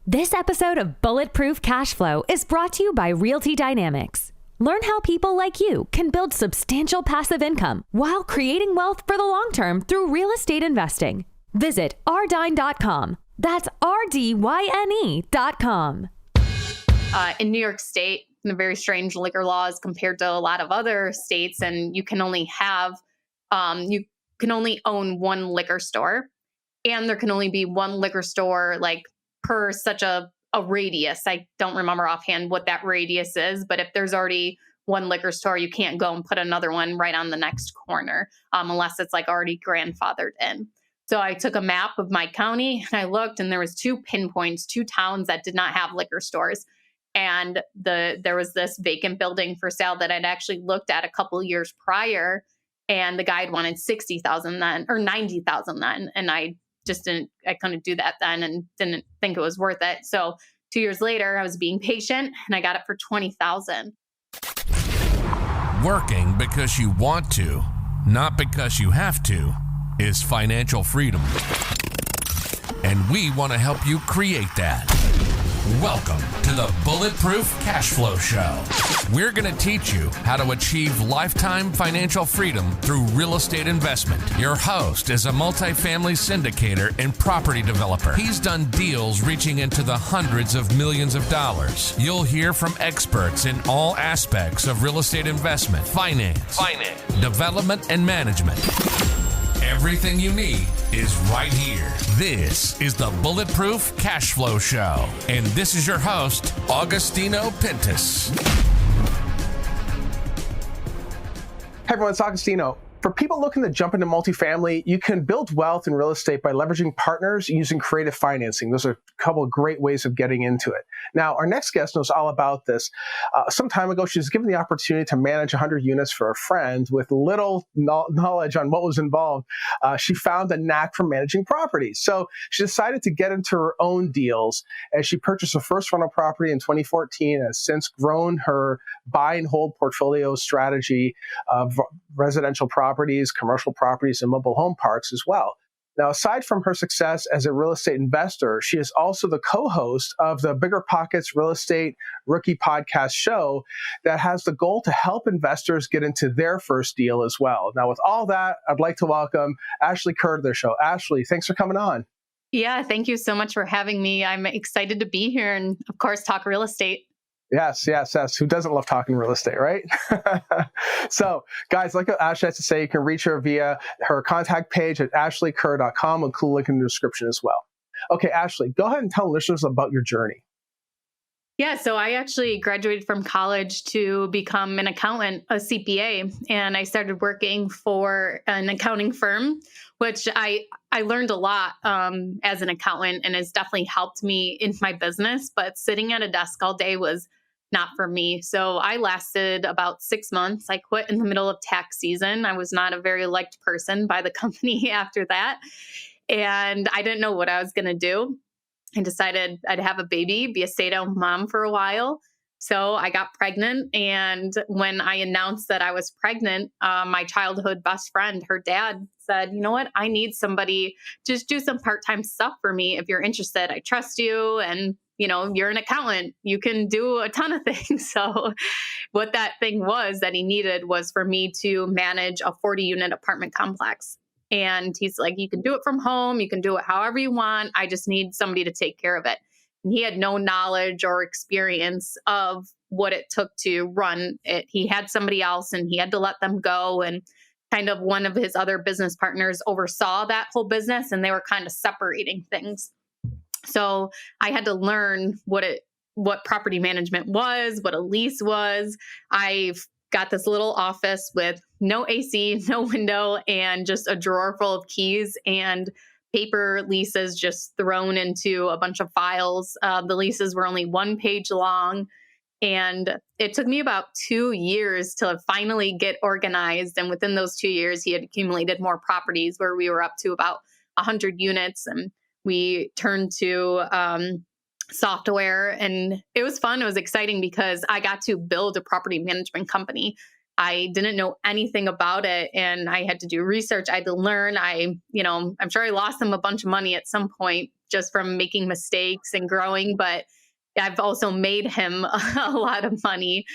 This episode of Bulletproof Cash Flow is brought to you by Realty Dynamics. Learn how people like you can build substantial passive income while creating wealth for the long term through real estate investing. Visit rdyne.com. That's RDYNE.com. In New York State, the very strange liquor laws compared to a lot of other states, and you can only own one liquor store, and there can only be one liquor store per such a radius. I don't remember offhand what that radius is, but if there's already one liquor store, you can't go and put another one right on the next corner unless it's already grandfathered in. So I took a map of my county and I looked, and there was two towns that did not have liquor stores. And there was this vacant building for sale that I'd actually looked at a couple of years prior, and the guy had wanted $60,000 then, or $90,000 then. And I couldn't do that then and didn't think it was worth it. So 2 years later, I was being patient and I got it for $20,000. Working because you want to, not because you have to, is financial freedom. And we want to help you create that. Welcome to the Bulletproof Cash Flow Show. We're going to teach you how to achieve lifetime financial freedom through real estate investment. Your host is a multifamily syndicator and property developer. He's done deals reaching into the hundreds of millions of dollars. You'll hear from experts in all aspects of real estate investment, finance, development, and management. Everything you need is right here. This is the Bulletproof Cash Flow Show. And this is your host, Augustino Pintus. Hey everyone, it's Augustino. For people looking to jump into multifamily, you can build wealth in real estate by leveraging partners using creative financing. Those are a couple of great ways of getting into it. Now, our next guest knows all about this. Some time ago, she was given the opportunity to manage 100 units for a friend with little knowledge on what was involved. She found a knack for managing properties. So she decided to get into her own deals, and she purchased her first rental property in 2014 and has since grown her buy and hold portfolio strategy of residential properties, commercial properties, and mobile home parks as well. Now, aside from her success as a real estate investor, she is also the co-host of the Bigger Pockets Real Estate Rookie Podcast show that has the goal to help investors get into their first deal as well. Now, with all that, I'd like to welcome Ashley Kehr to the show. Ashley, thanks for coming on. Yeah, thank you so much for having me. I'm excited to be here and, of course, talk real estate. Yes. Who doesn't love talking real estate, right? So, guys, like Ashley has to say, you can reach her via her contact page at ashleykehr.com. We'll include a link in the description as well. Okay, Ashley, go ahead and tell listeners about your journey. Yeah, so I actually graduated from college to become an accountant, a CPA, and I started working for an accounting firm, which I learned a lot as an accountant, and has definitely helped me in my business. But sitting at a desk all day was not for me. So I lasted about 6 months. I quit in the middle of tax season. I was not a very liked person by the company after that. And I didn't know what I was going to do. I decided I'd have a baby, be a stay-at-home mom for a while. So I got pregnant. And when I announced that I was pregnant, my childhood best friend, her dad said, you know what, I need somebody, just do some part-time stuff for me if you're interested. I trust you. And you're an accountant. You can do a ton of things. So what that thing was that he needed was for me to manage a 40-unit apartment complex. And he's like, you can do it from home. You can do it however you want. I just need somebody to take care of it. And he had no knowledge or experience of what it took to run it. He had somebody else and he had to let them go. And kind of one of his other business partners oversaw that whole business, and they were kind of separating things. So I had to learn what property management was, what a lease was. I've got this little office with no AC, no window, and just a drawer full of keys and paper leases just thrown into a bunch of files. The leases were only 1 page long. And it took me about 2 years to finally get organized. And within those 2 years, he had accumulated more properties where we were up to about 100 units. And we turned to software, and it was fun. It was exciting because I got to build a property management company. I didn't know anything about it, and I had to do research. I had to learn. I'm sure I lost them a bunch of money at some point just from making mistakes and growing, but I've also made him a lot of money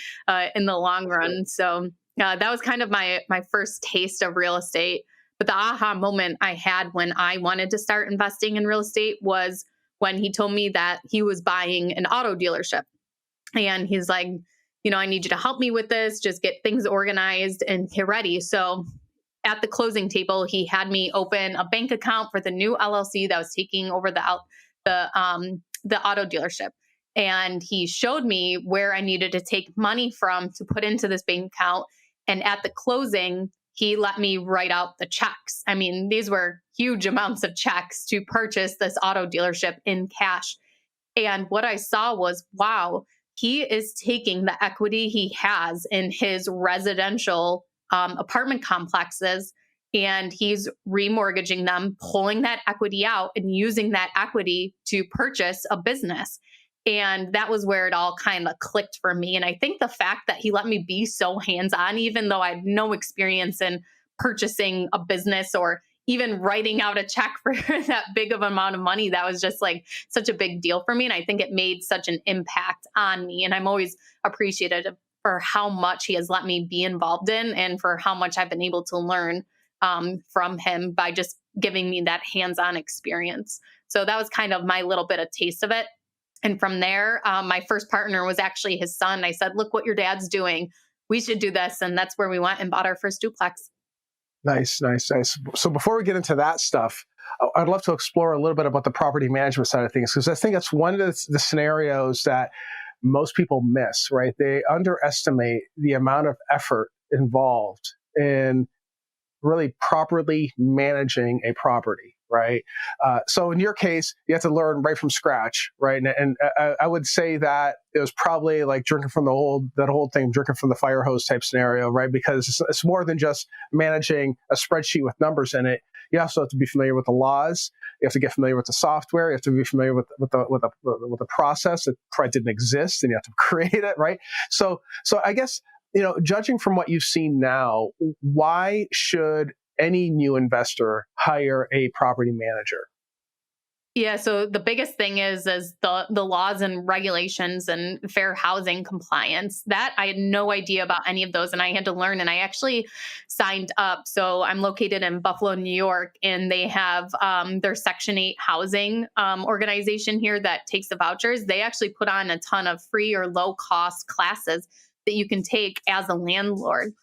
in the long run. So that was kind of my first taste of real estate. But the aha moment I had when I wanted to start investing in real estate was when he told me that he was buying an auto dealership. And he's like, I need you to help me with this, just get things organized and get ready. So at the closing table, he had me open a bank account for the new LLC that was taking over the auto dealership. And he showed me where I needed to take money from to put into this bank account. And at the closing, he let me write out the checks. I mean, these were huge amounts of checks to purchase this auto dealership in cash. And what I saw was, wow, he is taking the equity he has in his residential apartment complexes, and he's remortgaging them, pulling that equity out and using that equity to purchase a business. And that was where it all kind of clicked for me. And I think the fact that he let me be so hands-on, even though I had no experience in purchasing a business or even writing out a check for that big of amount of money, that was just like such a big deal for me. And I think it made such an impact on me. And I'm always appreciative for how much he has let me be involved in and for how much I've been able to learn from him by just giving me that hands-on experience. So that was kind of my little bit of taste of it. And from there, my first partner was actually his son. I said, look what your dad's doing. We should do this. And that's where we went and bought our first duplex. Nice. So before we get into that stuff, I'd love to explore a little bit about the property management side of things, because I think it's one of the scenarios that most people miss, right? They underestimate the amount of effort involved in really properly managing a property, right? So in your case, you have to learn right from scratch, right? And I would say that it was probably like drinking from that whole thing, drinking from the fire hose type scenario, right? Because it's more than just managing a spreadsheet with numbers in it. You also have to be familiar with the laws. You have to get familiar with the software. You have to be familiar with the process that probably didn't exist, and you have to create it, right? So I guess, judging from what you've seen now, why should any new investor hire a property manager? Yeah, so the biggest thing is the laws and regulations and fair housing compliance. That I had no idea about any of those, and I had to learn. And I actually signed up. So I'm located in Buffalo, New York, and they have their Section 8 housing organization here that takes the vouchers. They actually put on a ton of free or low cost classes that you can take as a landlord.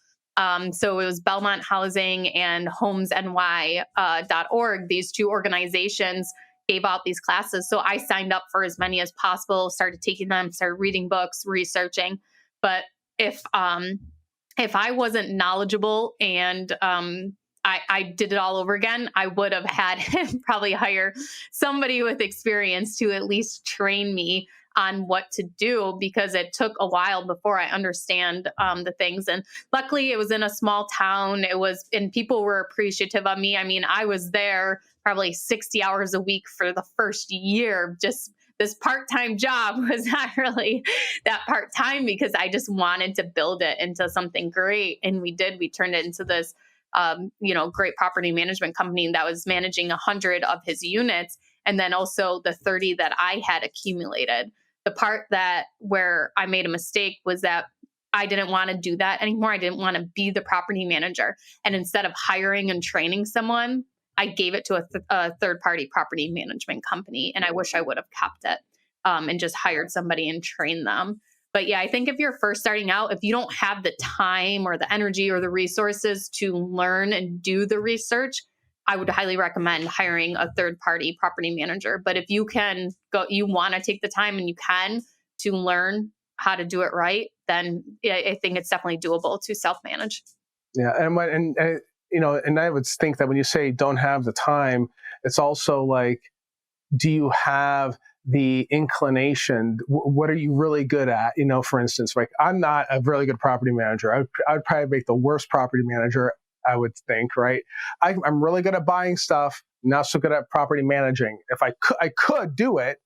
So it was Belmont Housing and HomesNY.org. These two organizations gave out these classes. So I signed up for as many as possible, started taking them, started reading books, researching. But if I wasn't knowledgeable and I did it all over again, I would have had him probably hire somebody with experience to at least train me on what to do, because it took a while before I understand the things. And luckily it was in a small town. And people were appreciative of me. I mean, I was there probably 60 hours a week for the first year. Just this part-time job was not really that part-time, because I just wanted to build it into something great. And we turned it into this, great property management company that was managing 100 of his units. And then also the 30 that I had accumulated. The part where I made a mistake was that I didn't want to do that anymore. I didn't want to be the property manager. And instead of hiring and training someone, I gave it to a third-party property management company. And I wish I would have kept it and just hired somebody and trained them. But yeah, I think if you're first starting out, if you don't have the time or the energy or the resources to learn and do the research, I would highly recommend hiring a third-party property manager. But if you want to take the time and you can to learn how to do it right, then I think it's definitely doable to self-manage. Yeah, and I would think that when you say don't have the time, it's also like, do you have the inclination? What are you really good at? For instance, like, I'm not a really good property manager. I'd probably make the worst property manager, I would think, right? I'm really good at buying stuff, not so good at property managing. If I could do it,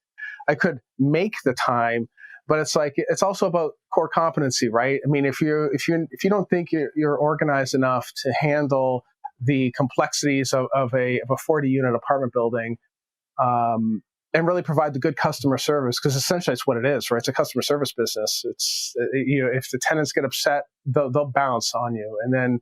I could make the time, but it's also about core competency, right? I mean, if you don't think you're organized enough to handle the complexities of a 40-unit apartment building, and really provide the good customer service, because essentially it's what it is, right? It's a customer service business. It's, if the tenants get upset, they'll bounce on you, and then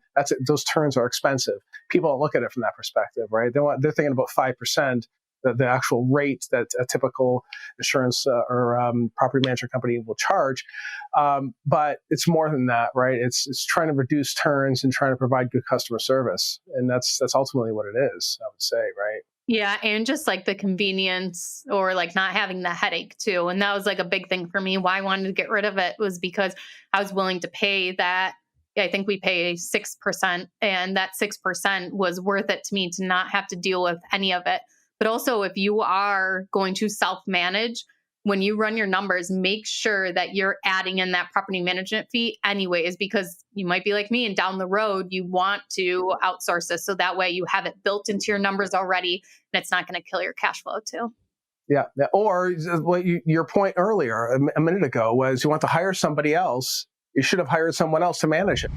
those turns are expensive. People don't look at it from that perspective, right? They're thinking about 5%, the actual rate that a typical insurance or property management company will charge. But it's more than that, right? It's trying to reduce turns and trying to provide good customer service, and that's ultimately what it is, I would say, right? Yeah, and just like the convenience or like not having the headache too. And that was like a big thing for me. Why I wanted to get rid of it was because I was willing to pay that. I think we pay 6%, and that 6% was worth it to me to not have to deal with any of it. But also, if you are going to self manage, when you run your numbers, make sure that you're adding in that property management fee anyways, because you might be like me and down the road, you want to outsource this. So that way you have it built into your numbers already and it's not going to kill your cash flow too. Yeah. Or your point earlier, a minute ago, was you want to hire somebody else. You should have hired someone else to manage it.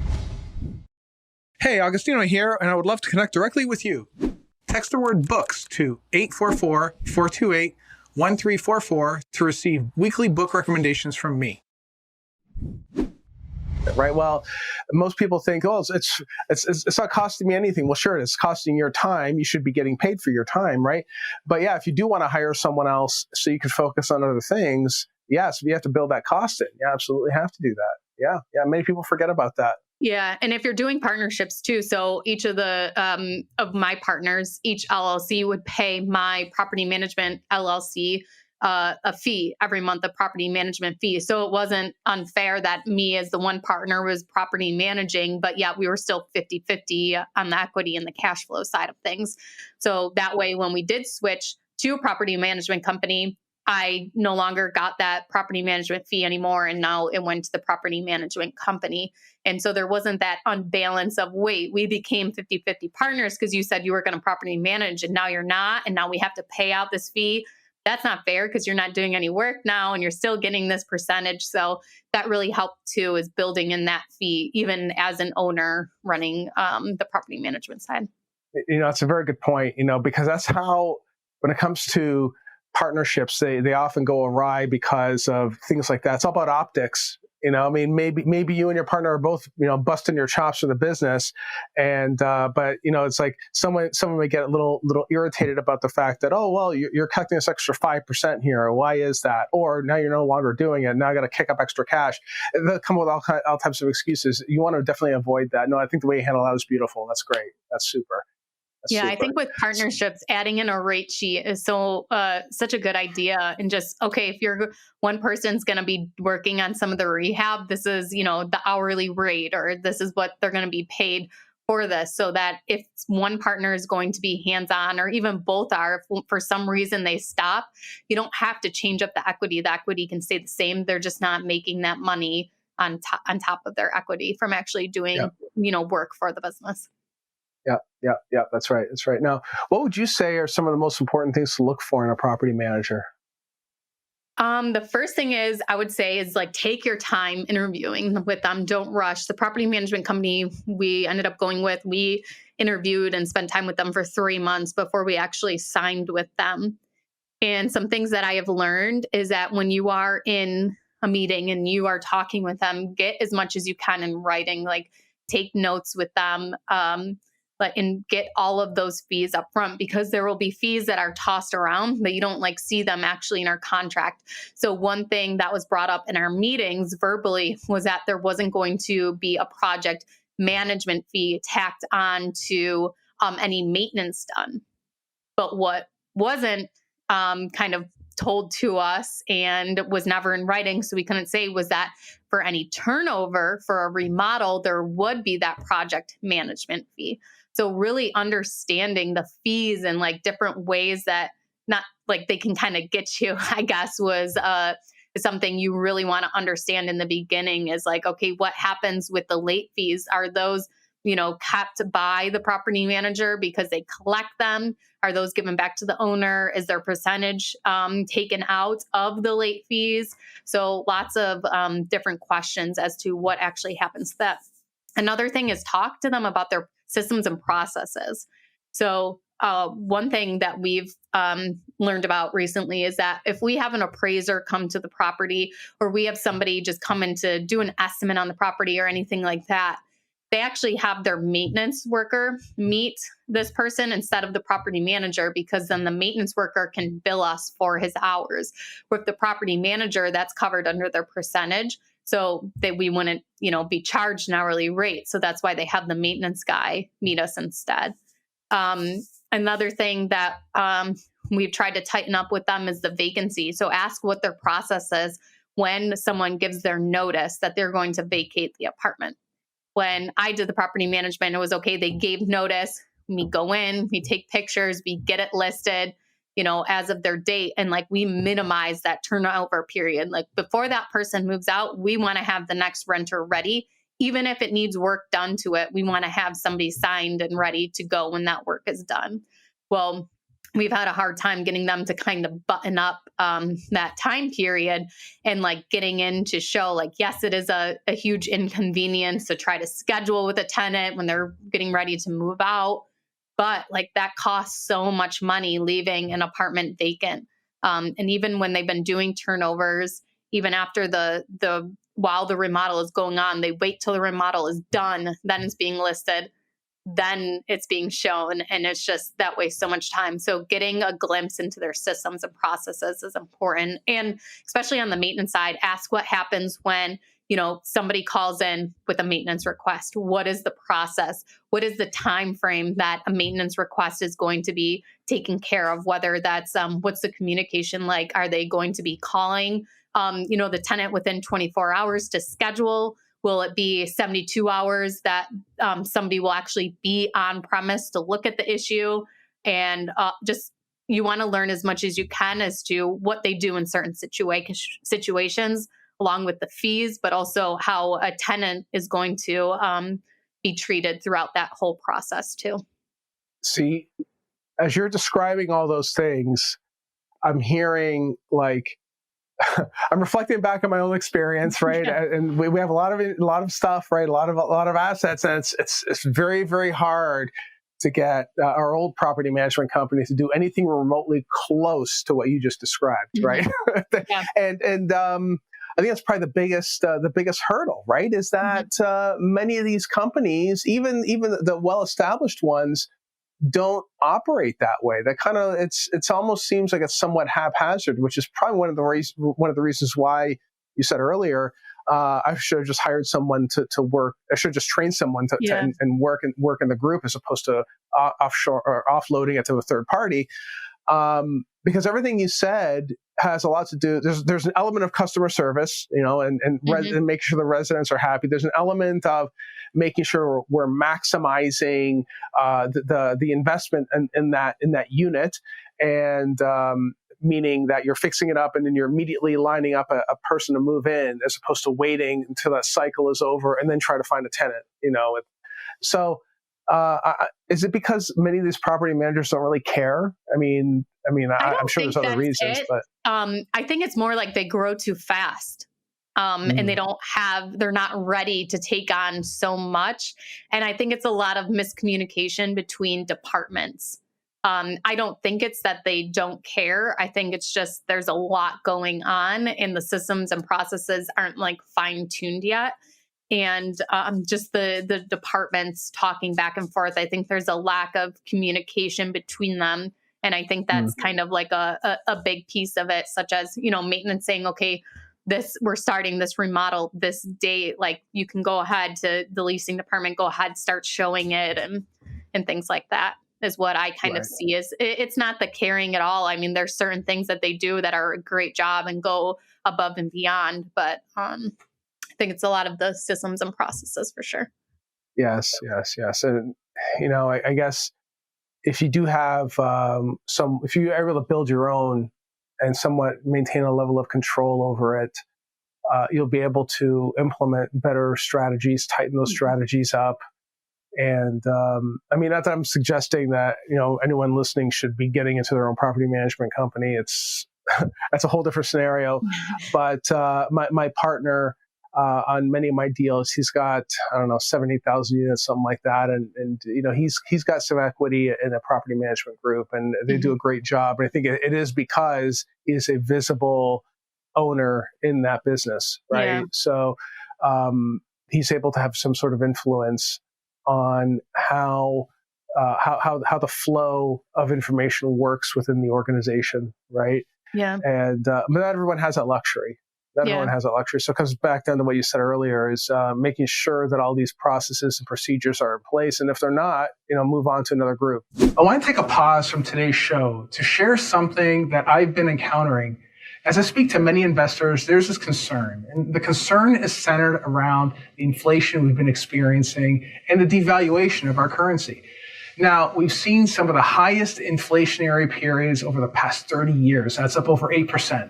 Hey, Augustino here, and I would love to connect directly with you. Text the word books to 844-428-1344 to receive weekly book recommendations from me. Right. Well, most people think, oh, it's not costing me anything. Well, sure, it's costing your time. You should be getting paid for your time, right? But yeah, if you do want to hire someone else so you can focus on other things, yes, you have to build that cost in. You absolutely have to do that. Yeah. Many people forget about that. Yeah, and if you're doing partnerships too, so each of the of my partners, each LLC would pay my property management LLC a fee every month, a property management fee. So it wasn't unfair that me as the one partner was property managing, but yeah, we were still 50-50 on the equity and the cash flow side of things. So that way, when we did switch to a property management company, I no longer got that property management fee anymore. And now it went to the property management company. And so there wasn't that unbalance of, wait, we became 50-50 partners because you said you were going to property manage and now you're not. And now we have to pay out this fee. That's not fair because you're not doing any work now and you're still getting this percentage. So that really helped too, is building in that fee, even as an owner running the property management side. It's a very good point, because that's how, when it comes to partnerships, they often go awry because of things like that. It's all about optics. Maybe you and your partner are both, busting your chops in the business, and but it's like someone may get a little irritated about the fact that, oh well, you're collecting this extra 5% here. Why is that? Or now you're no longer doing it. Now I got to kick up extra cash. They'll come with all types of excuses. You want to definitely avoid that. No, I think the way you handle that is beautiful. That's great. That's super. Yeah, I think with partnerships, adding in a rate sheet is such a good idea. And just, okay, if you're one person's going to be working on some of the rehab, this is, the hourly rate, or this is what they're going to be paid for this. So that if one partner is going to be hands-on, or even both are, if for some reason they stop, you don't have to change up the equity. The equity can stay the same. They're just not making that money on top of their equity from actually doing, work for the business. Yeah. That's right. Now, what would you say are some of the most important things to look for in a property manager? The first thing I would say is like, take your time interviewing with them. Don't rush. The property management company we ended up going with, we interviewed and spent time with them for 3 months before we actually signed with them. And some things that I have learned is that when you are in a meeting and you are talking with them, get as much as you can in writing, like take notes with them. And get all of those fees up front, because there will be fees that are tossed around that you don't see them actually in our contract. So one thing that was brought up in our meetings verbally was that there wasn't going to be a project management fee tacked on to any maintenance done. But what wasn't kind of told to us and was never in writing, so we couldn't say, was that for any turnover for a remodel, there would be that project management fee. So really understanding the fees and different ways that not they can kind of get you, I guess, was something you really want to understand in the beginning, is okay, what happens with the late fees? Are those, kept by the property manager because they collect them? Are those given back to the owner? Is their percentage taken out of the late fees? So lots of different questions as to what actually happens to that. Another thing is talk to them about their systems and processes. So one thing that we've learned about recently is that if we have an appraiser come to the property, or we have somebody just come in to do an estimate on the property or anything like that, they actually have their maintenance worker meet this person instead of the property manager, because then the maintenance worker can bill us for his hours. With the property manager, that's covered under their percentage, so that we wouldn't, be charged an hourly rate. So that's why they have the maintenance guy meet us instead. Another thing that we've tried to tighten up with them is the vacancy. So ask what their process is when someone gives their notice that they're going to vacate the apartment. When I did the property management, it was okay. They gave notice. We go in, we take pictures, we get it listed, as of their date. And we minimize that turnover period. Before that person moves out, we want to have the next renter ready. Even if it needs work done to it, we want to have somebody signed and ready to go when that work is done. Well, we've had a hard time getting them to kind of button up that time period and getting in to show yes, it is a huge inconvenience to try to schedule with a tenant when they're getting ready to move out. But that costs so much money leaving an apartment vacant. And even when they've been doing turnovers, even after while the remodel is going on, they wait till the remodel is done, then it's being listed, then it's being shown, and it's just that wastes so much time. So getting a glimpse into their systems and processes is important. And especially on the maintenance side, ask what happens when, somebody calls in with a maintenance request. What is the process? What is the time frame that a maintenance request is going to be taken care of? Whether that's what's the communication like? Are they going to be calling the tenant within 24 hours to schedule? Will it be 72 hours that somebody will actually be on premise to look at the issue? And you want to learn as much as you can as to what they do in certain situations, along with the fees, but also how a tenant is going to be treated throughout that whole process too. See, as you're describing all those things, I'm hearing I'm reflecting back on my own experience, right? Yeah. And we have a lot of stuff, right? A lot of assets, and it's very, very hard to get our old property management company to do anything remotely close to what you just described, right? Yeah. And I think that's probably the biggest hurdle, right? Is that many of these companies, even the well-established ones, don't operate that way. That kind of it's almost seems like it's somewhat haphazard, which is probably one of the reasons why you said earlier I should have just hired someone to work. I should have just trained someone to work in the group as opposed to offshore or offloading it to a third party. Because everything you said has a lot to do. There's an element of customer service, and making sure the residents are happy. There's an element of making sure we're maximizing the investment in that unit, and meaning that you're fixing it up and then you're immediately lining up a person to move in, as opposed to waiting until that cycle is over and then try to find a tenant. So. Is it because many of these property managers don't really care? I'm sure there's other reasons, but I think it's more like they grow too fast. And they're not ready to take on so much. And I think it's a lot of miscommunication between departments. I don't think it's that they don't care. I think it's just there's a lot going on and the systems and processes aren't fine-tuned yet. And just the departments talking back and forth. I think there's a lack of communication between them. And I think that's kind of a big piece of it, such as, maintenance saying, okay, we're starting this remodel this date. You can go ahead to the leasing department, go ahead, start showing it and things like that is what I kind of see. It's not the caring at all. There's certain things that they do that are a great job and go above and beyond, but I think it's a lot of the systems and processes for sure. Yes. And, I guess if you do have if you're able to build your own and somewhat maintain a level of control over it, you'll be able to implement better strategies, tighten those strategies up. And not that I'm suggesting that, anyone listening should be getting into their own property management company. That's a whole different scenario. But my partner, on many of my deals. He's got, I don't know, 70,000 units, something like that. And he's got some equity in the property management group, and they do a great job. And I think it is because he's a visible owner in that business, right? Yeah. So he's able to have some sort of influence on how the flow of information works within the organization, right? Yeah. And but not everyone has that luxury. Not everyone has that luxury. So it comes back down to what you said earlier: is making sure that all these processes and procedures are in place, and if they're not, move on to another group. I want to take a pause from today's show to share something that I've been encountering. As I speak to many investors, there's this concern, and the concern is centered around the inflation we've been experiencing and the devaluation of our currency. Now, we've seen some of the highest inflationary periods over the past 30 years. That's up over 8%.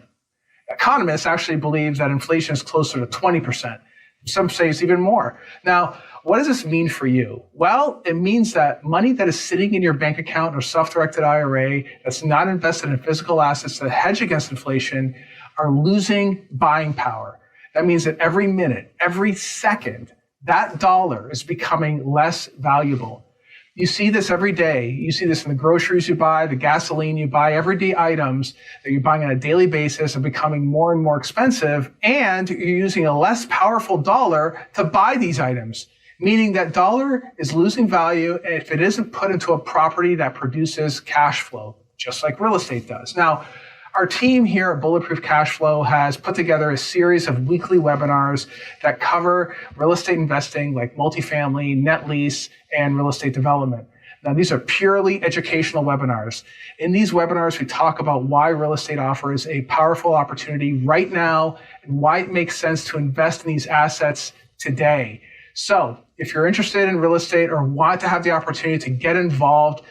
Economists actually believe that inflation is closer to 20%. Some say it's even more. Now, what does this mean for you? Well, it means that money that is sitting in your bank account or self-directed IRA that's not invested in physical assets that hedge against inflation are losing buying power. That means that every minute, every second, that dollar is becoming less valuable. You see this every day. You see this in the groceries you buy, the gasoline you buy, everyday items that you're buying on a daily basis are becoming more and more expensive, and you're using a less powerful dollar to buy these items, meaning that dollar is losing value if it isn't put into a property that produces cash flow, just like real estate does. Now, our team here at Bulletproof Cash Flow has put together a series of weekly webinars that cover real estate investing like multifamily, net lease, and real estate development. Now, these are purely educational webinars. In these webinars, we talk about why real estate offers a powerful opportunity right now and why it makes sense to invest in these assets today. So if you're interested in real estate or want to have the opportunity to get involved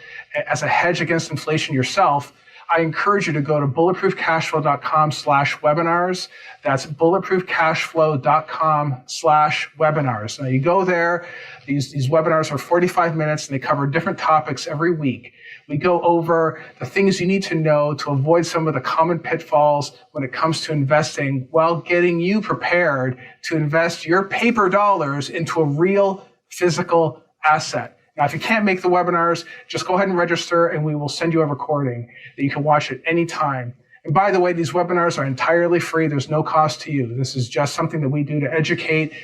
as a hedge against inflation yourself, I encourage you to go to bulletproofcashflow.com/webinars. That's bulletproofcashflow.com/webinars. Now you go there, these webinars are 45 minutes and they cover different topics every week. We go over the things you need to know to avoid some of the common pitfalls when it comes to investing while getting you prepared to invest your paper dollars into a real physical asset. Now, if you can't make the webinars, just go ahead and register and we will send you a recording that you can watch at any time. And by the way, these webinars are entirely free. There's no cost to you. This is just something that we do to educate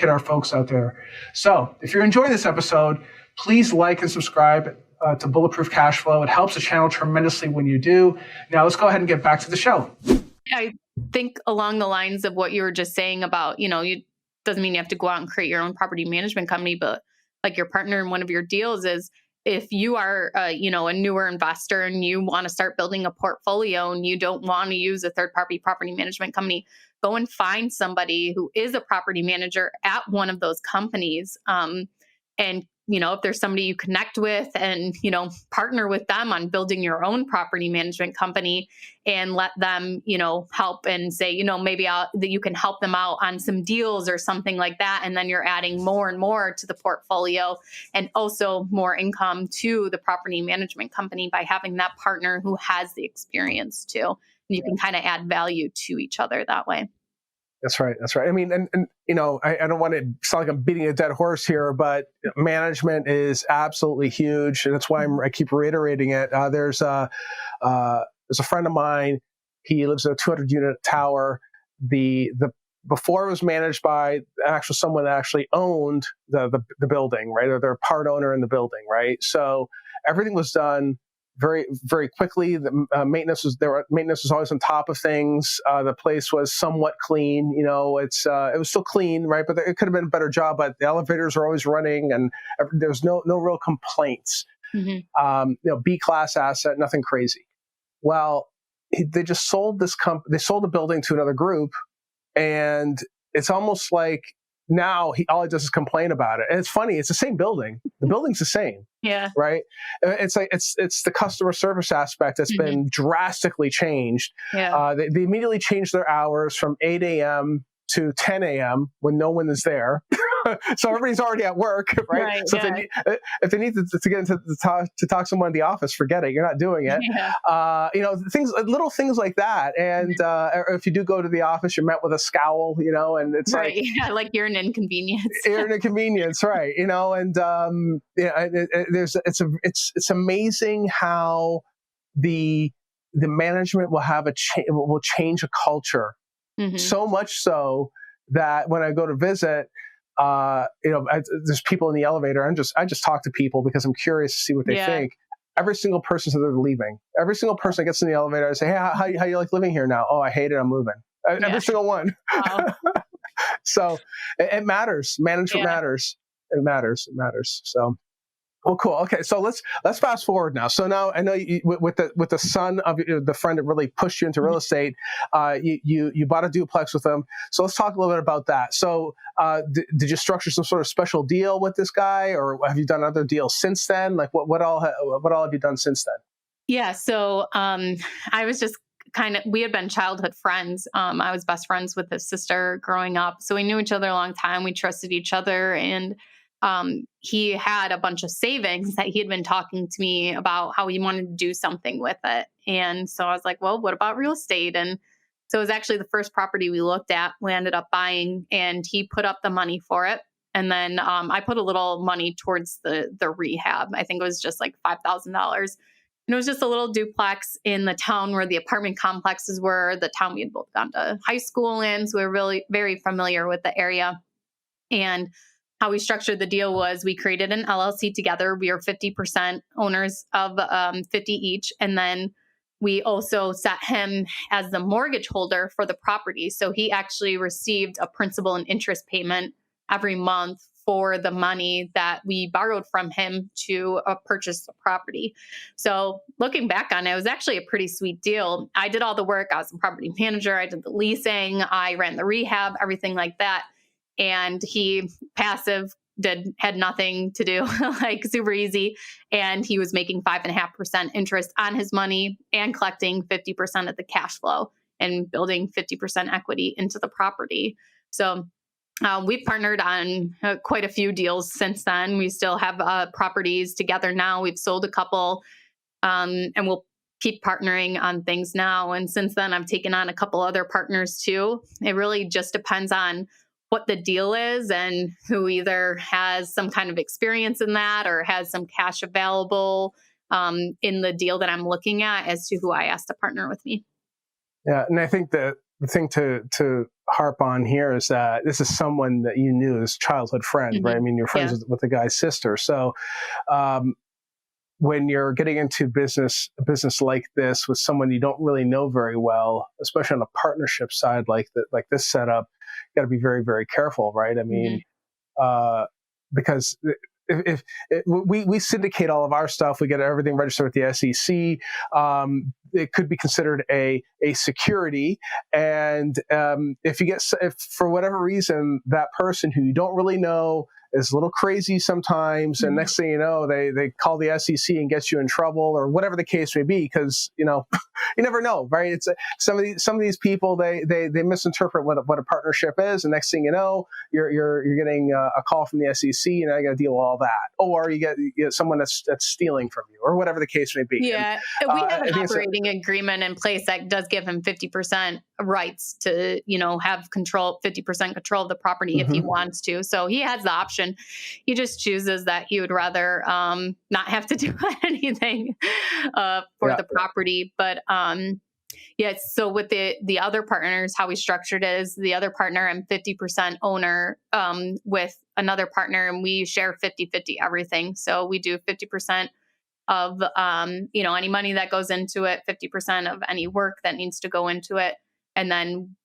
our folks out there. So if you're enjoying this episode, please like and subscribe to Bulletproof Cash Flow. It helps the channel tremendously when you do. Now let's go ahead and get back to the show. I think along the lines of what you were just saying about, you doesn't mean you have to go out and create your own property management company, but like your partner in one of your deals is if you are, a newer investor and you want to start building a portfolio and you don't want to use a third-party property management company, go and find somebody who is a property manager at one of those companies. And if there's somebody you connect with and, partner with them on building your own property management company and let them, help and say, maybe that you can help them out on some deals or something like that. And then you're adding more and more to the portfolio and also more income to the property management company by having that partner who has the experience too. And you can kind of add value to each other that way. That's right. I mean, and I don't want to sound like I'm beating a dead horse here, but management is absolutely huge, and that's why I keep reiterating it. There's a friend of mine. He lives in a 200-unit tower. Before it was managed by someone that actually owned the building, right? Or they're a part owner in the building, right? So everything was done very, very quickly. The maintenance was always on top of things. The place was somewhat clean. It was still clean, right? But it could have been a better job. But the elevators are always running, and there's no real complaints. Mm-hmm. B-class asset, nothing crazy. Well, they just sold this company. They sold the building to another group, and it's almost like now all he does is complain about it. And it's funny. It's the same building. The building's the same. Yeah. Right. It's like it's the customer service aspect that's been drastically changed. Yeah. They immediately changed their hours from 8 a.m. to 10 a.m. when no one is there. So everybody's already at work, right? Right. So Yeah. if they need to get into to talk to someone in the office, forget it. You're not doing it. Yeah. Little things like that. And or if you do go to the office, you're met with a scowl, and it's Right. like Yeah. Like you're an inconvenience. you're an inconvenience, right? It's amazing how the management will change a culture Hmm. so much so that when I go to visit, there's people in the elevator. I just talk to people because I'm curious to see what they Yeah. think. Every single person says they're leaving. Every single person that gets in the elevator, I say, "Hey, how you like living here now?" "Oh, I hate it. I'm moving." Yeah. Every single one. Wow. So it matters. Management Yeah. matters. It matters. It matters. So. Well, cool. Okay, so let's fast forward now. So now I know with the son of the friend that really pushed you into real estate, you bought a duplex with him. So let's talk a little bit about that. So did you structure some sort of special deal with this guy, or have you done other deals since then? Like what all have you done since then? Yeah. So I was just we had been childhood friends. I was best friends with his sister growing up. So we knew each other a long time. We trusted each other. And he had a bunch of savings that he had been talking to me about how he wanted to do something with it. And so I was like, well, what about real estate? And so it was actually the first property we looked at, we ended up buying, and he put up the money for it. And then I put a little money towards the rehab. I think it was just like $5,000. And it was just a little duplex in the town where the apartment complexes were, the town we had both gone to high school in. So we were really very familiar with the area. And how we structured the deal was we created an LLC together. We were 50% owners of 50 each. And then we also set him as the mortgage holder for the property. So he actually received a principal and interest payment every month for the money that we borrowed from him to purchase the property. So looking back on it, it was actually a pretty sweet deal. I did all the work. I was the property manager. I did the leasing. I ran the rehab, everything like that. And he had nothing to do, like super easy. And he was making 5.5% interest on his money and collecting 50% of the cash flow and building 50% equity into the property. So we've partnered on quite a few deals since then. We still have properties together now. We've sold a couple, and we'll keep partnering on things now. And since then, I've taken on a couple other partners too. It really just depends on what the deal is and who either has some kind of experience in that or has some cash available in the deal that I'm looking at as to who I ask to partner with me. Yeah, and I think the thing to harp on here is that this is someone that you knew, this childhood friend, right? I mean, you're friends with the guy's sister. So when you're getting into a business like this with someone you don't really know very well, especially on a partnership side like this setup, you got to be very, very careful, right? I mean, because if we syndicate all of our stuff, we get everything registered with the SEC. It could be considered a security, and if for whatever reason that person who you don't really know is a little crazy sometimes, and next thing you know, they call the SEC and get you in trouble or whatever the case may be, because you never know, right? It's some of these people they misinterpret what a partnership is, and next thing you know, you're getting a call from the SEC, and I got to deal with all that, or you get someone that's stealing from you, or whatever the case may be. Yeah, and, we have an operating agreement in place that does give him 50% rights to have 50% control of the property if he wants to. So he has the option. He just chooses that he would rather not have to do anything for the property. But so with the other partners, how we structured it is the other partner, I'm 50% owner with another partner, and we share 50-50 everything. So we do 50% of any money that goes into it, 50% of any work that needs to go into it. And then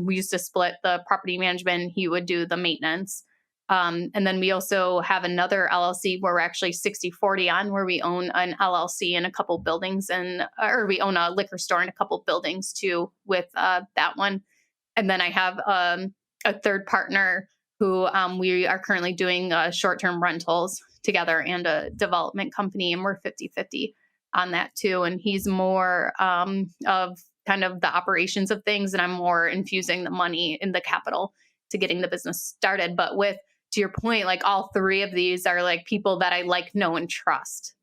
we used to split the property management. He would do the maintenance. And then we also have another LLC where we're actually 60-40 on, where we own an LLC in a couple buildings, or we own a liquor store in a couple buildings too with that one. And then I have a third partner who we are currently doing short-term rentals together and a development company, and we're 50-50 on that too. And he's more of kind of the operations of things, and I'm more infusing the money in the capital to getting the business started. But with to your point, like all three of these are like people that I like, know, and trust.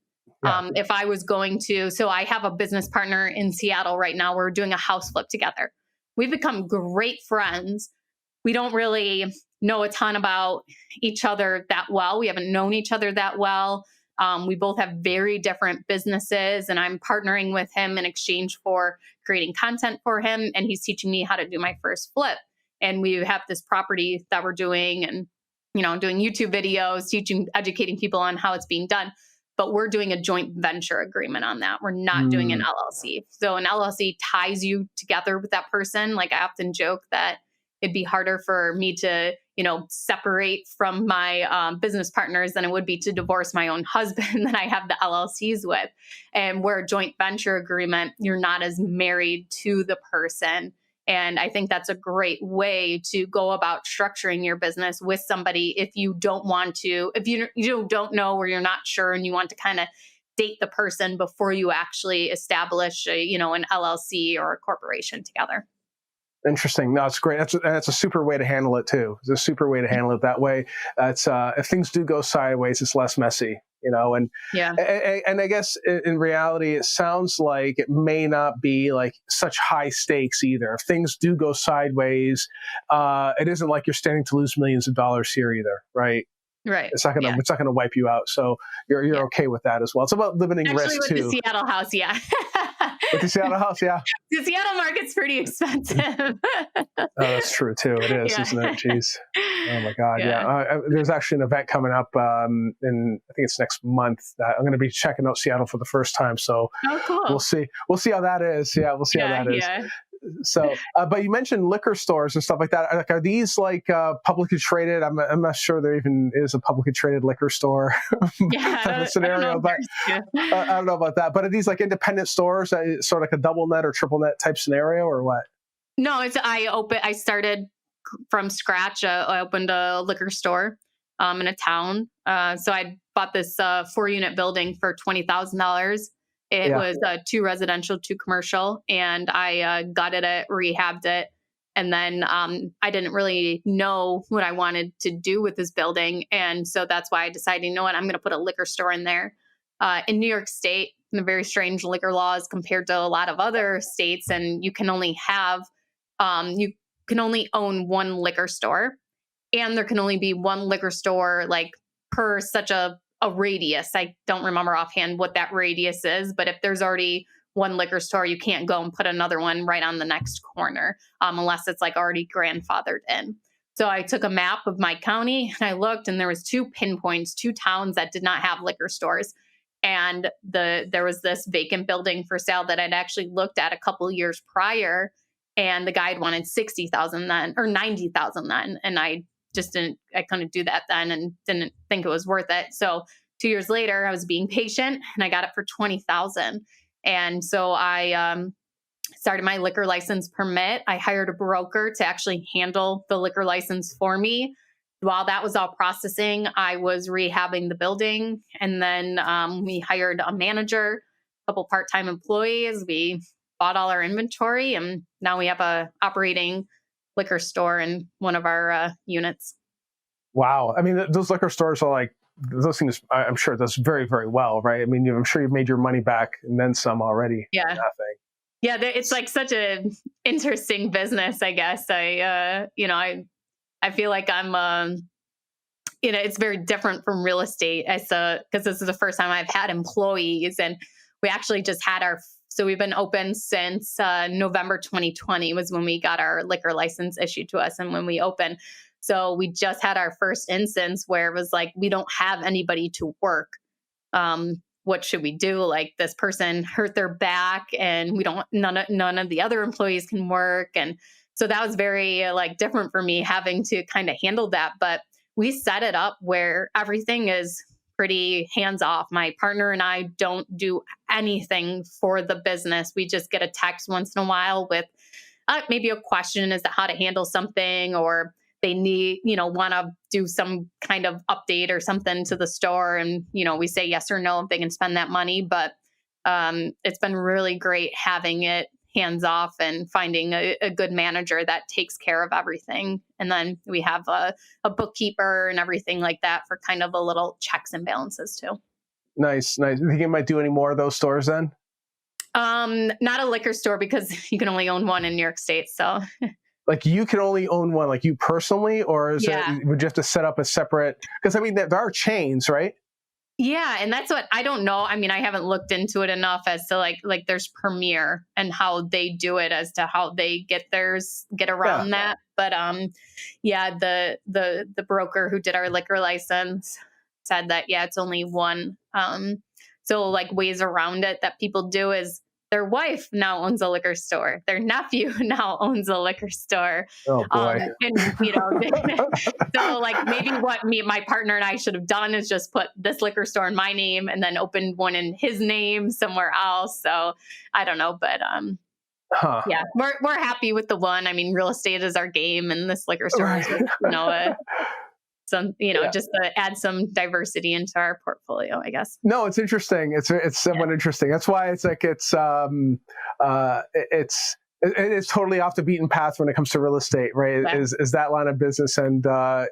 Yeah. If I was going to, so I have a business partner in Seattle right now. We're doing a house flip together. We've become great friends. We don't really know a ton about each other that well. We haven't known each other that well. We both have very different businesses, and I'm partnering with him in exchange for creating content for him. And he's teaching me how to do my first flip. And we have this property that we're doing and, doing YouTube videos, educating people on how it's being done. But we're doing a joint venture agreement on that. We're not doing an LLC. So an LLC ties you together with that person. Like I often joke that it'd be harder for me to, separate from my business partners than it would be to divorce my own husband that I have the LLCs with. And where a joint venture agreement, you're not as married to the person. And I think that's a great way to go about structuring your business with somebody if you don't want to, if you don't know or you're not sure and you want to kind of date the person before you actually establish an LLC or a corporation together. Interesting. No, it's great. That's a super way to handle it too. It's a super way to handle it that way. It's if things do go sideways, it's less messy, and yeah. And I guess in reality, it sounds like it may not be like such high stakes either. If things do go sideways, it isn't like you're standing to lose millions of dollars here either, right? Right. It's not gonna wipe you out. So you're okay with that as well. It's about limiting risk with too. The Seattle house, yeah. With the Seattle house, yeah. The Seattle market's pretty expensive. Oh, that's true too. It is, isn't it? Jeez. Oh my God. Yeah. There's actually an event coming up in I think it's next month that I'm going to be checking out Seattle for the first time. So cool. We'll see how that is. Yeah, we'll see how that is. Yeah. So, but you mentioned liquor stores and stuff like that. Like, are these like publicly traded? I'm not sure there even is a publicly traded liquor store scenario, but I don't know about that. But are these like independent stores, sort of like a double net or triple net type scenario, or what? No, I started from scratch. I opened a liquor store in a town. So I bought this 4-unit building for $20,000. It was 2 residential, 2 commercial, and I gutted it, rehabbed it. And then I didn't really know what I wanted to do with this building. And so that's why I decided, I'm going to put a liquor store in there. In New York State, the very strange liquor laws compared to a lot of other states, and you can only own 1 liquor store, and there can only be 1 liquor store like per such a radius. I don't remember offhand what that radius is, but if there's already 1 liquor store, you can't go and put another one right on the next corner unless it's like already grandfathered in. So I took a map of my county and I looked, and there was 2 pinpoints, 2 towns that did not have liquor stores. And there was this vacant building for sale that I'd actually looked at a couple years prior, and the guy had wanted $60,000 then, or $90,000 then, and I couldn't do that then and didn't think it was worth it. So 2 years later, I was being patient and I got it for $20,000. And so I started my liquor license permit. I hired a broker to actually handle the liquor license for me. While that was all processing, I was rehabbing the building. And then we hired a manager, a couple part-time employees. We bought all our inventory, and now we have a operating liquor store in one of our units. Wow. I mean, those liquor stores are like, those things, I'm sure it does very, very well, right? I mean, I'm sure you've made your money back and then some already. Yeah. That thing. Yeah. It's like such an interesting business, I guess. I feel like I'm, it's very different from real estate because this is the first time I've had employees, and we actually just had so we've been open since November 2020 was when we got our liquor license issued to us and when we opened. So we just had our first instance where it was like, we don't have anybody to work. What should we do? Like, this person hurt their back and none of the other employees can work. And so that was very different for me having to kind of handle that. But we set it up where everything is pretty hands off. My partner and I don't do anything for the business. We just get a text once in a while with maybe a question as to how to handle something, or they need, want to do some kind of update or something to the store. And, we say yes or no if they can spend that money. But it's been really great having it hands off and finding a good manager that takes care of everything. And then we have a bookkeeper and everything like that for kind of a little checks and balances too. Nice, nice. You think you might do any more of those stores then? Not a liquor store because you can only own one in New York State. So Like you can only own one, like you personally, or is it, would you have to set up a separate? Because I mean, there are chains, right? yeah, and that's what I don't know. I mean, I haven't looked into it enough as to like there's Premier and how they do it as to how they get around that. But yeah, the broker who did our liquor license said that it's only one. So like ways around it that people do is their wife now owns a liquor store. Their nephew now owns a liquor store. Oh boy. And so like maybe what my partner and I should have done is just put this liquor store in my name and then opened one in his name somewhere else. So I don't know, but yeah, we're happy with the one. I mean, real estate is our game, and this liquor store is, just to add some diversity into our portfolio, I guess. No, it's interesting. It's somewhat interesting. That's why it's like it's totally off the beaten path when it comes to real estate, right? Yeah. Is that line of business, and I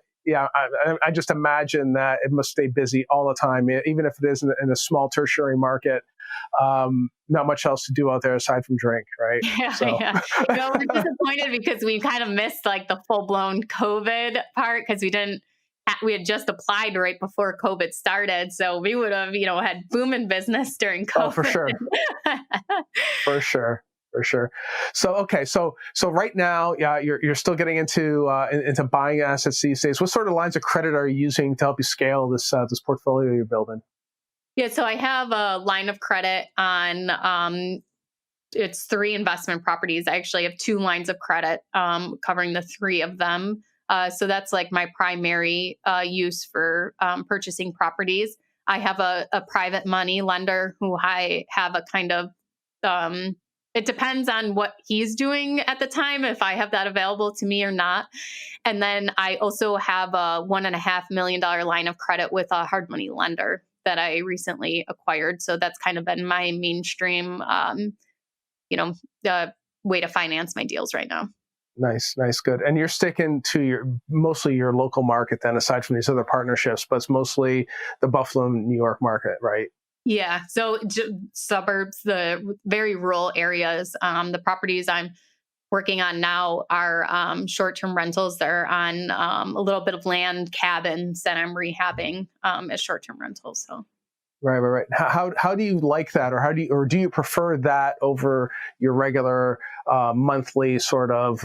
just imagine that it must stay busy all the time, even if it is in a small tertiary market. Not much else to do out there aside from drink, right? Yeah. We're disappointed because we kind of missed like the full blown COVID part because we had just applied right before COVID started. So we would have, had booming business during COVID. Oh, for sure. For sure. So, okay. So right now, you're still getting into buying assets these days. What sort of lines of credit are you using to help you scale this portfolio you're building? Yeah. So I have a line of credit on, it's 3 investment properties. I actually have 2 lines of credit, covering the 3 of them. So that's like my primary use for purchasing properties. I have a private money lender who I have a kind of, it depends on what he's doing at the time, if I have that available to me or not. And then I also have a $1.5 million line of credit with a hard money lender that I recently acquired. So that's kind of been my mainstream, way to finance my deals right now. Nice, good. And you're sticking to mostly your local market then, aside from these other partnerships, but it's mostly the Buffalo, New York market, right? Yeah. So suburbs, the very rural areas. The properties I'm working on now are short-term rentals. They're on a little bit of land cabins that I'm rehabbing as short-term rentals. So. Right. How do you like that, or do you prefer that over your regular monthly sort of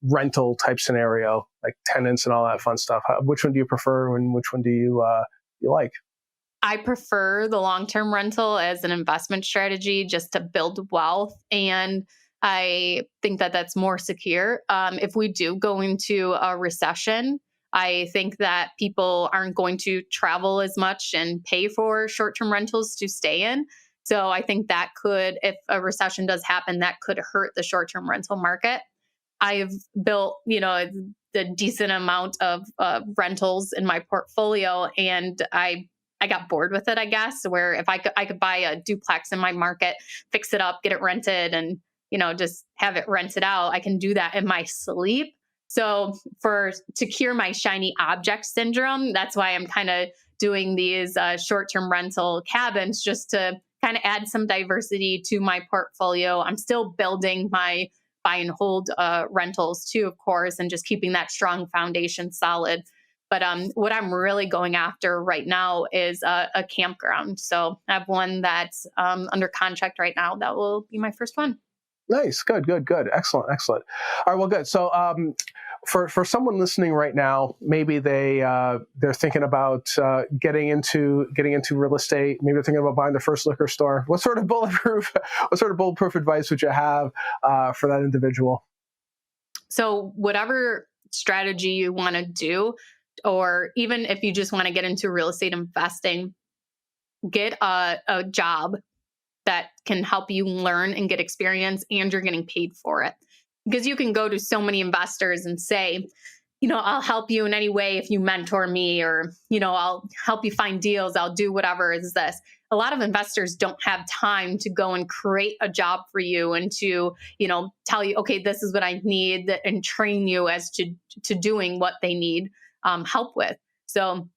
rental type scenario, like tenants and all that fun stuff? Which one do you prefer, and which one do you like? I prefer the long-term rental as an investment strategy, just to build wealth, and I think that that's more secure. If we do go into a recession, I think that people aren't going to travel as much and pay for short-term rentals to stay in. So I think that could, if a recession does happen, that could hurt the short-term rental market. I've built, the decent amount of rentals in my portfolio, and I got bored with it, I guess, where if I could buy a duplex in my market, fix it up, get it rented, and, just have it rented out, I can do that in my sleep. So to cure my shiny object syndrome, that's why I'm kind of doing these short-term rental cabins, just to kind of add some diversity to my portfolio. I'm still building my buy and hold rentals too, of course, and just keeping that strong foundation solid. But what I'm really going after right now is a campground. So I have one that's under contract right now. That will be my first one. Nice. Good. Excellent. All right. Well, good. So for someone listening right now, maybe they're thinking about getting into real estate. Maybe they're thinking about buying their first liquor store. What sort of bulletproof advice would you have for that individual? So whatever strategy you want to do, or even if you just want to get into real estate investing, get a job that can help you learn and get experience, and you're getting paid for it. Because you can go to so many investors and say, I'll help you in any way if you mentor me, or, I'll help you find deals. I'll do whatever is this. a lot of investors don't have time to go and create a job for you and to, tell you, okay, this is what I need, and train you as to doing what they need help with. So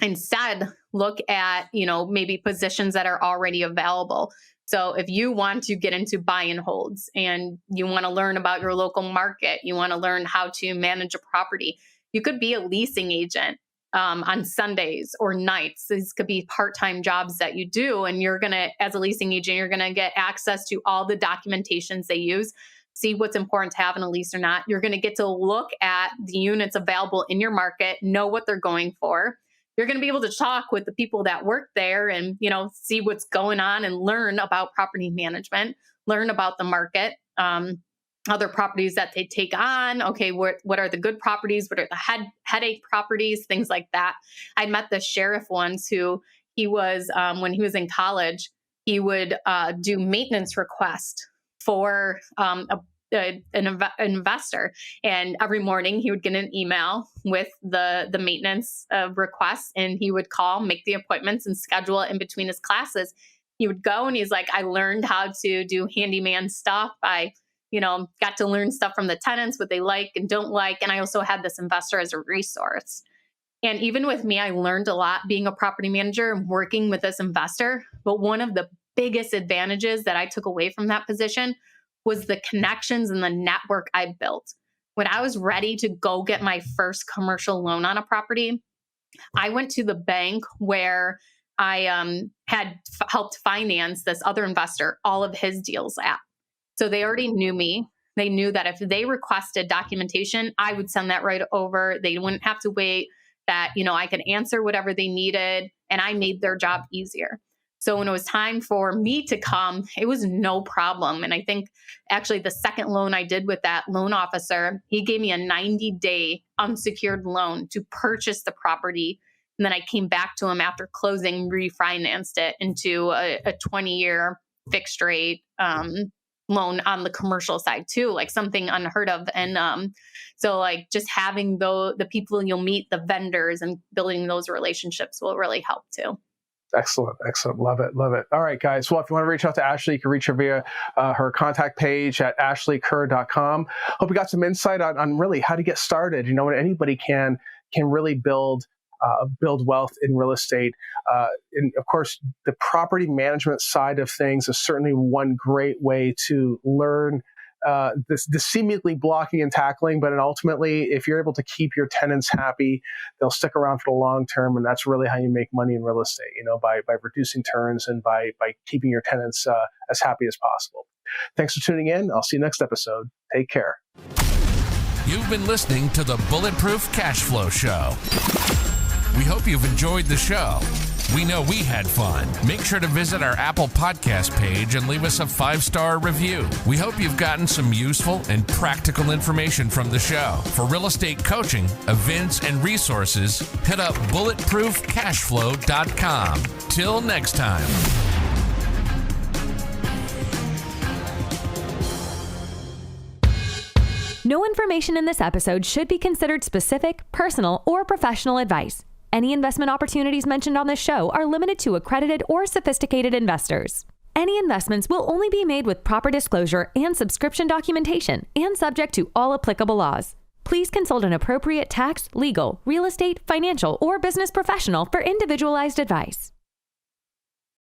instead, look at, maybe positions that are already available. So if you want to get into buy and holds and you want to learn about your local market, you want to learn how to manage a property, you could be a leasing agent on Sundays or nights. These could be part-time jobs that you do. And you're going to, as a leasing agent, you're going to get access to all the documentations they use, see what's important to have in a lease or not. You're going to get to look at the units available in your market, know what they're going for. You're going to be able to talk with the people that work there and, see what's going on and learn about property management, learn about the market, other properties that they take on. Okay, what are the good properties? What are the headache properties? Things like that. I met the sheriff once who he was, when he was in college, he would do maintenance requests for an investor. And every morning he would get an email with the maintenance requests, and he would call, make the appointments, and schedule it in between his classes. He would go and he's like, I learned how to do handyman stuff. I got to learn stuff from the tenants, what they like and don't like. And I also had this investor as a resource. And even with me, I learned a lot being a property manager and working with this investor. But one of the biggest advantages that I took away from that position was the connections and the network I built. When I was ready to go get my first commercial loan on a property, I went to the bank where I had helped finance this other investor, all of his deals at. So they already knew me. They knew that if they requested documentation, I would send that right over. They wouldn't have to wait, that, I could answer whatever they needed, and I made their job easier. So when it was time for me to come, it was no problem. And I think actually the second loan I did with that loan officer, he gave me a 90-day unsecured loan to purchase the property. And then I came back to him after closing, refinanced it into a 20-year fixed rate loan on the commercial side too, like something unheard of. And so like just having the people you'll meet, the vendors, and building those relationships will really help too. Excellent. Love it. All right, guys. Well, if you want to reach out to Ashley, you can reach her via her contact page at ashleykehr.com. Hope you got some insight on really how to get started. Anybody can really build wealth in real estate. And of course, the property management side of things is certainly one great way to learn the seemingly blocking and tackling, but ultimately, if you're able to keep your tenants happy, they'll stick around for the long term, and that's really how you make money in real estate. By reducing turns and by keeping your tenants as happy as possible. Thanks for tuning in. I'll see you next episode. Take care. You've been listening to the Bulletproof Cash Flow Show. We hope you've enjoyed the show. We know we had fun. Make sure to visit our Apple Podcast page and leave us a 5-star review. We hope you've gotten some useful and practical information from the show. For real estate coaching, events, and resources, hit up bulletproofcashflow.com. Till next time. No information in this episode should be considered specific, personal, or professional advice. Any investment opportunities mentioned on this show are limited to accredited or sophisticated investors. Any investments will only be made with proper disclosure and subscription documentation and subject to all applicable laws. Please consult an appropriate tax, legal, real estate, financial, or business professional for individualized advice.